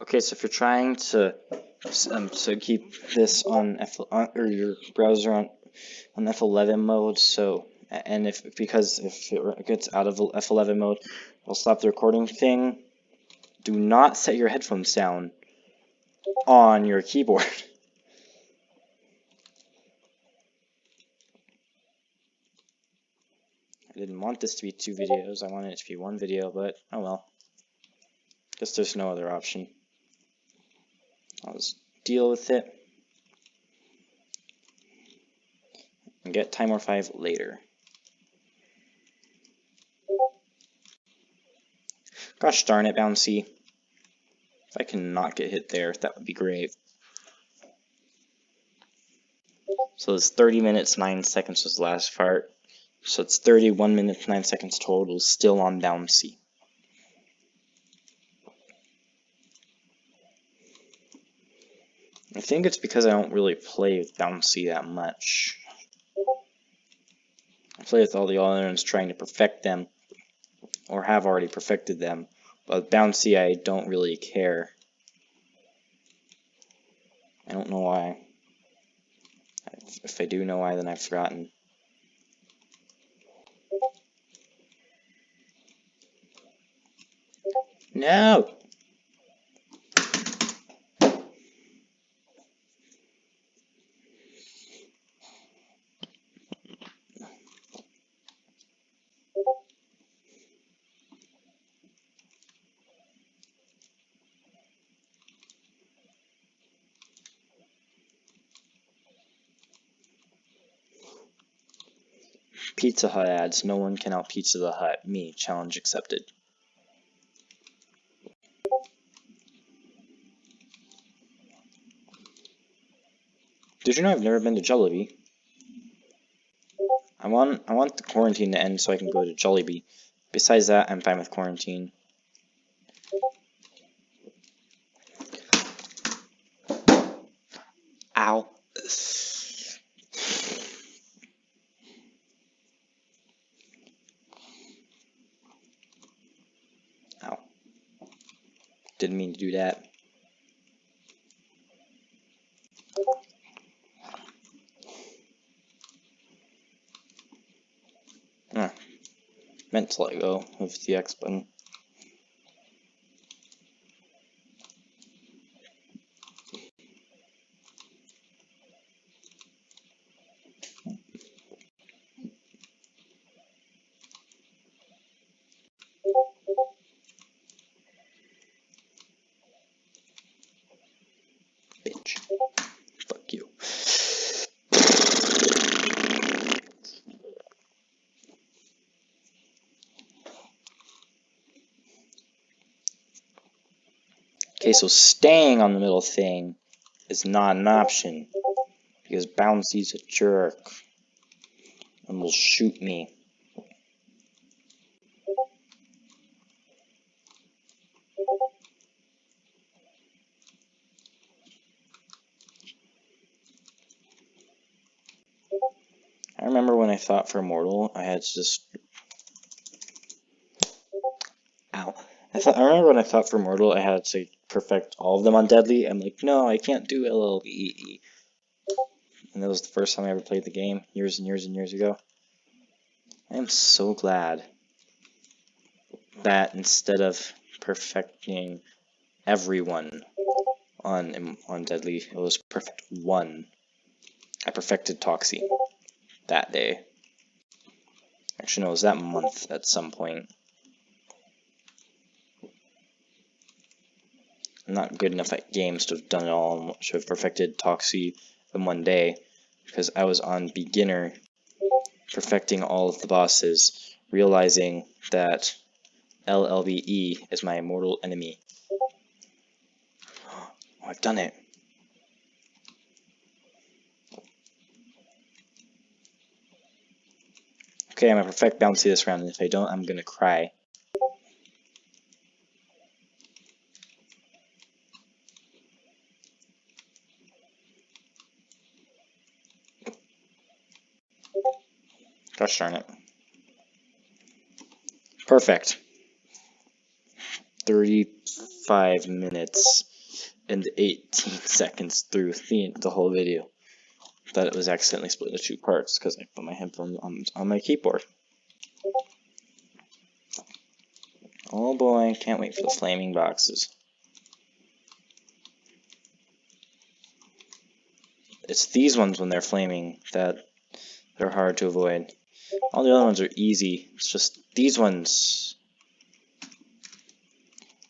Okay, so if you're trying to keep this on or your browser on F11 mode, and because if it gets out of F11 mode, it'll stop the recording thing. Do not set your headphones down on your keyboard. I didn't want this to be 2 videos. I wanted it to be 1 video, but oh well. Guess there's no other option. I'll just deal with it and get Timer 5 later. Gosh darn it, Bouncy. If I can not get hit there, that would be great. So it's 30 minutes, 9 seconds was the last part. So it's 31 minutes, 9 seconds total, still on Bouncy. I think it's because I don't really play with Bouncy that much. I play with all the other ones trying to perfect them, or have already perfected them. But Bouncy, I don't really care. I don't know why. If I do know why, then I've forgotten. No! Pizza Hut ads. No one can out Pizza the Hut. Me. Challenge accepted. Did you know I've never been to Jollibee? I want the quarantine to end so I can go to Jollibee. Besides that, I'm fine with quarantine. Ow. Ow. Didn't mean to do that. Meant to let go of the X button. Bitch. Fuck you. Okay, so staying on the middle thing is not an option, because Bouncy's a jerk and will shoot me. I remember when I thought for Mortal, I had to just... Ow. I remember when I thought for Mortal, I had to perfect all of them on Deadly. I'm like, no, I can't do LLBE. And that was the first time I ever played the game, years and years and years ago. I am so glad that instead of perfecting everyone on Deadly, it was perfect one. I perfected Toxie that day. Actually, no, it was that month at some point. I'm not good enough at games to have done it all, to have perfected Toxie in one day, because I was on beginner, perfecting all of the bosses, realizing that LLBE is my mortal enemy. Oh, I've done it. Okay, I'm gonna perfect Bouncy this round, and if I don't, I'm gonna cry. Gosh darn it. Perfect. 35 minutes and 18 seconds through the whole video. That it was accidentally split into 2 parts because I put my headphone on my keyboard. Oh boy, can't wait for the flaming boxes. It's these ones when they're flaming that are hard to avoid. All the other ones are easy. It's just these ones.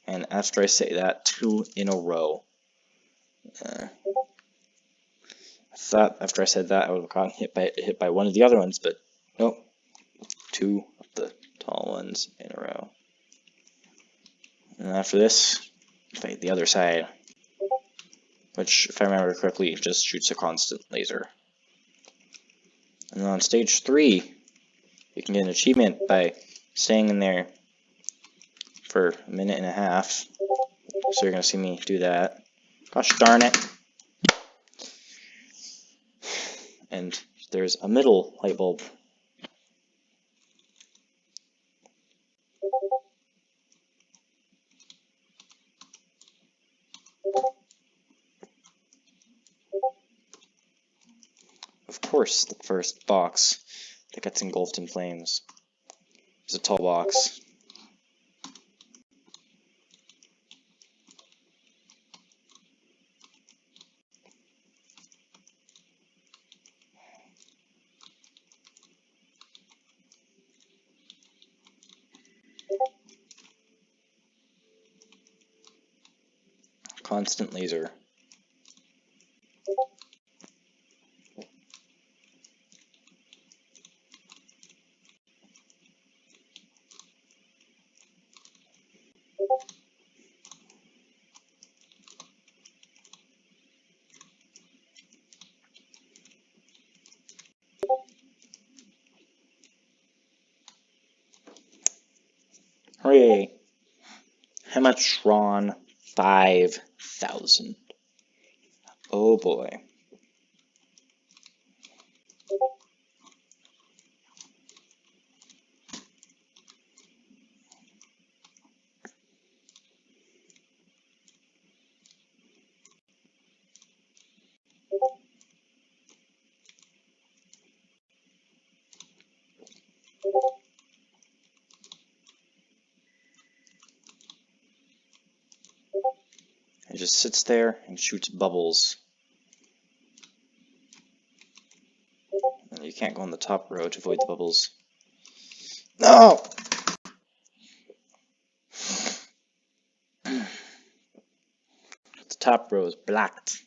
And after I say that, 2 in a row. I thought after I said that I would have gotten hit by one of the other ones, but nope. 2 of the tall ones in a row. And after this, fight the other side, which, if I remember correctly, just shoots a constant laser. And then on stage 3, you can get an achievement by staying in there for a minute and a half. So you're going to see me do that. Gosh darn it. And there's a middle light bulb. Of course, the first box that gets engulfed in flames is a tall box. Constant laser. Hooray! Hematron 5000. Oh boy. It just sits there and shoots bubbles. And you can't go on the top row to avoid the bubbles. No! The top row is blocked.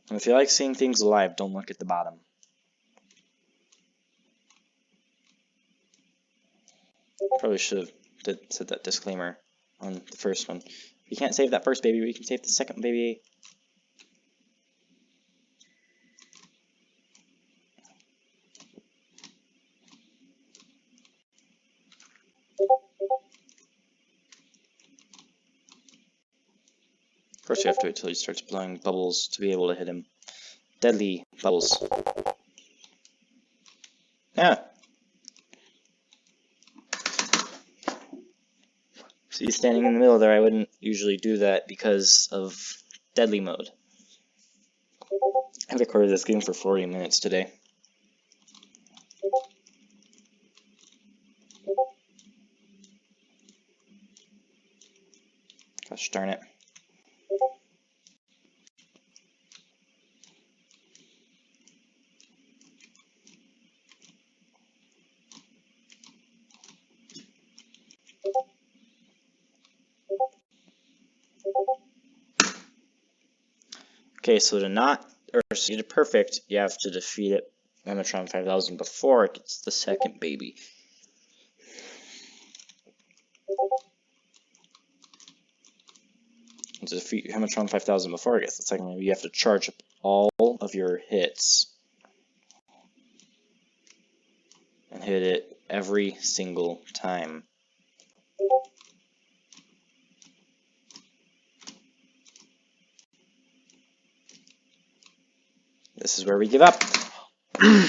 And if you like seeing things alive, don't look at the bottom. Probably should have said that disclaimer on the first one. You can't save that first baby, but you can save the second baby. Of course, you have to wait till he starts blowing bubbles to be able to hit him. Deadly bubbles. Yeah. See, standing in the middle there, I wouldn't usually do that because of deadly mode. I recorded this game for 40 minutes today. Gosh darn it. Okay, so to get it perfect, you have to defeat it, Hematron 5000, before it gets the second baby. And to defeat Hematron 5000 before it gets the second baby, you have to charge up all of your hits. And hit it every single time. This is where we give up. Fuck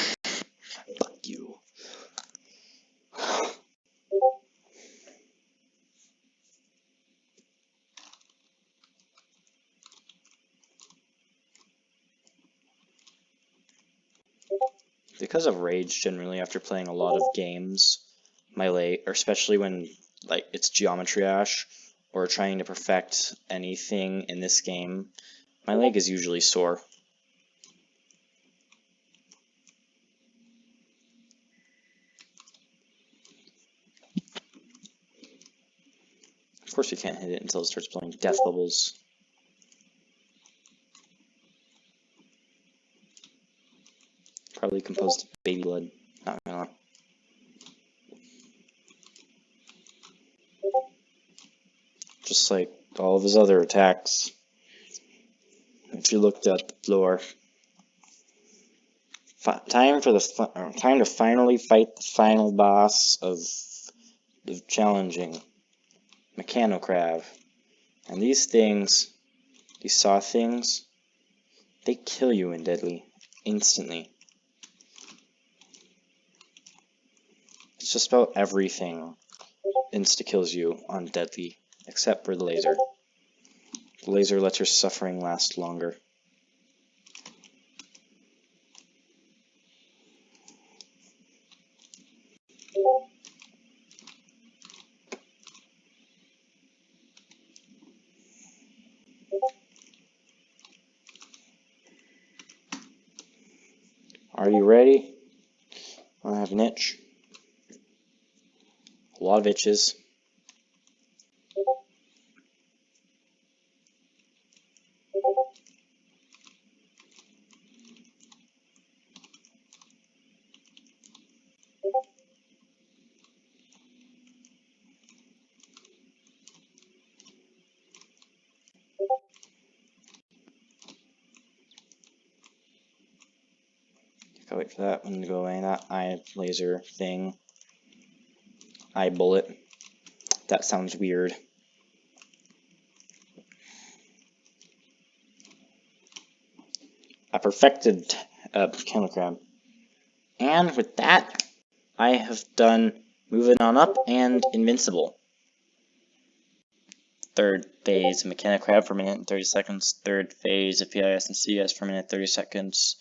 you. Because of rage, generally, after playing a lot of games, my leg, or especially when like it's Geometry Dash or trying to perfect anything in this game, my leg is usually sore. Of course, you can't hit it until it starts blowing death bubbles. Probably composed of baby blood. Not gonna lie. Just like all of his other attacks. If you looked at the floor. Time to finally fight the final boss of challenging Mechanocrab. And these things, these saw things, they kill you in Deadly instantly. It's just about everything insta-kills you on Deadly, except for the laser. The laser lets your suffering last longer. Are you ready? I have an itch. A lot of itches. Gotta wait for that one to go away. That eye laser thing. Eye bullet. That sounds weird. I perfected Mechanocrab. And with that, I have done Moving On Up and Invincible. Third phase, Mechanocrab for a minute and 30 seconds. Third phase of PIS and CS for a minute 30 seconds.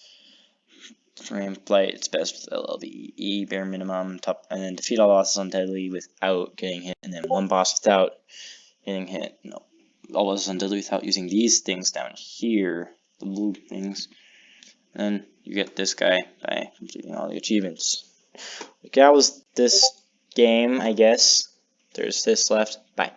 Frame flight, it's best with LLVE, bare minimum, top, and then defeat all bosses on Deadly without getting hit, and then one boss without getting hit. No, all bosses on Deadly without using these things down here, the blue things. And you get this guy by completing all the achievements. Like that was this game, I guess. There's this left. Bye.